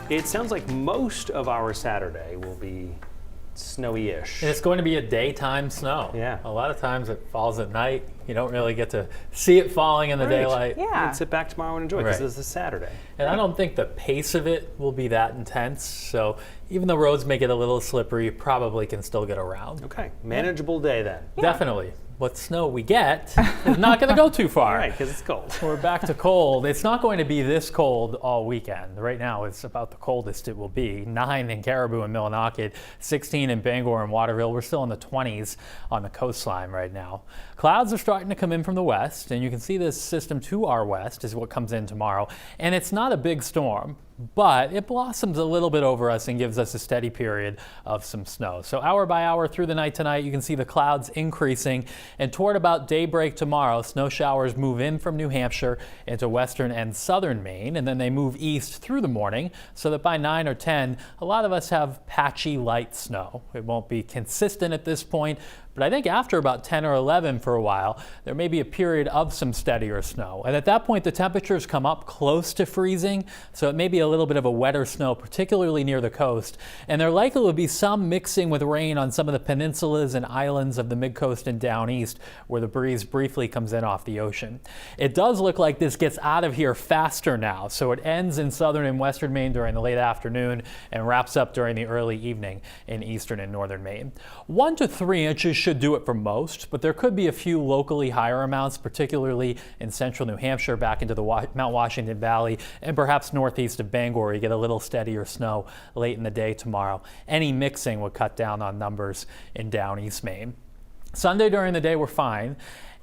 It sounds like most of our Saturday will be snowy-ish. And it's going to be a daytime snow. Yeah. A lot of times it falls at night. You don't really get to see it falling in the daylight. You Yeah. can sit back tomorrow and enjoy because Right. this is Saturday. And I don't think the pace of it will be that intense. So even though roads may get a little slippery, you probably can still get around. Okay, manageable day then. Definitely. What snow we get is not going to go too far. All right, because it's cold. We're back to cold. It's not going to be this cold all weekend. Right now, it's about the coldest it will be. 9 in Caribou and Millinocket, 16 in Bangor and Waterville. We're still in the 20s on the coastline right now. Clouds are starting to come in from the west, and you can see this system to our west is what comes in tomorrow. And it's not a big storm, but it blossoms a little bit over us and gives us a steady period of some snow. So hour by hour through the night tonight, you can see the clouds increasing, and toward about daybreak tomorrow, snow showers move in from New Hampshire into western and southern Maine, and then they move east through the morning so that by 9 or 10, a lot of us have patchy light snow. It won't be consistent at this point, but I think after about 10 or 11 for a while, there may be a period of some steadier snow. And at that point, the temperatures come up close to freezing, so it may be a little bit of a wetter snow, particularly near the coast. And there likely will be some mixing with rain on some of the peninsulas and islands of the mid-coast and down east, where the breeze briefly comes in off the ocean. It does look like this gets out of here faster now, so it ends in southern and western Maine during the late afternoon and wraps up during the early evening in eastern and northern Maine. 1 to 3 inches should do it for most, but there could be a few locally higher amounts, particularly in central New Hampshire back into the Mount Washington Valley and perhaps northeast of Bangor. You get a little steadier snow late in the day tomorrow. Any mixing would cut down on numbers in down east Maine. Sunday during the day we're fine,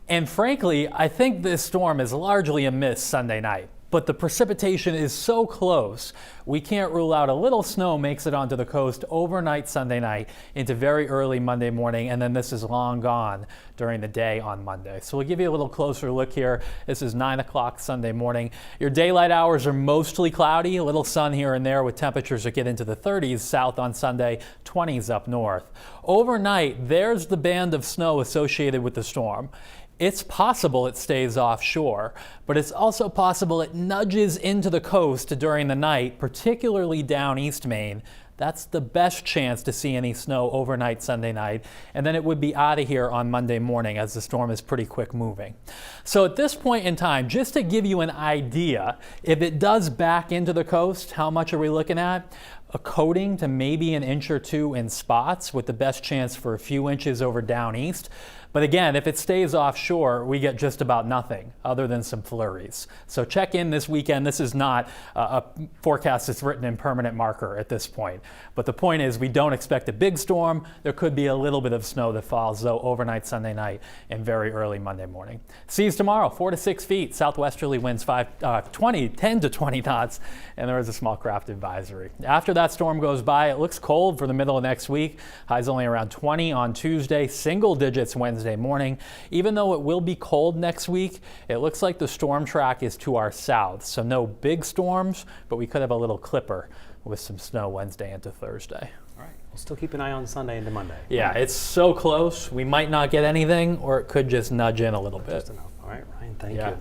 and frankly I think this storm is largely a miss Sunday night. But the precipitation is so close, we can't rule out a little snow makes it onto the coast overnight Sunday night into very early Monday morning, and then this is long gone during the day on Monday. So we'll give you a little closer look here. This is 9 o'clock Sunday morning. Your daylight hours are mostly cloudy, a little sun here and there with temperatures that get into the 30s south on Sunday, 20s up north. Overnight, there's the band of snow associated with the storm. It's possible it stays offshore, but it's also possible it nudges into the coast during the night, particularly down east Maine. That's the best chance to see any snow overnight Sunday night, and then it would be out of here on Monday morning as the storm is pretty quick moving. So at this point in time, just to give you an idea, if it does back into the coast, how much are we looking at? A coating to maybe an inch or two in spots, with the best chance for a few inches over down east. But again, if it stays offshore, we get just about nothing other than some flurries. So check in this weekend. This is not a forecast that's written in permanent marker at this point. But the point is, we don't expect a big storm. There could be a little bit of snow that falls, though, overnight Sunday night and very early Monday morning. Seas tomorrow, 4 to 6 feet. Southwesterly winds 10 to 20 knots, and there is a small craft advisory. After that storm goes by, it looks cold for the middle of next week. Highs only around 20 on Tuesday, single digits Wednesday morning. Even though it will be cold next week, it looks like the storm track is to our south. So no big storms, but we could have a little clipper with some snow Wednesday into Thursday. All right, we'll still keep an eye on Sunday into Monday. Yeah, it's so close. We might not get anything, or it could just nudge in a little bit. Just enough. All right, Ryan, thank Yeah. you.